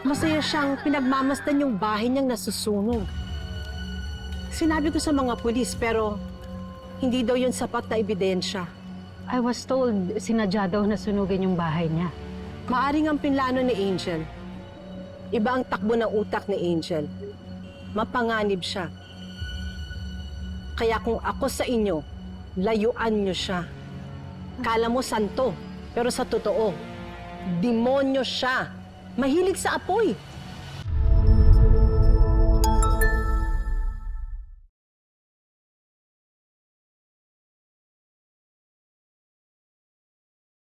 Masaya siyang pinagmamasdan yung bahay niyang nasusunog. Sinabi ko sa mga pulis pero hindi daw yun sapat na ebidensya. I was told sinadya daw na sunugin yung bahay niya. Maaring ang pinlano ni Angel. Iba ang takbo ng utak ni Angel. Mapanganib siya. Kaya kung ako sa inyo, layuan niyo siya. Kala mo santo, pero sa totoo, demonyo siya. Mahilig sa apoy.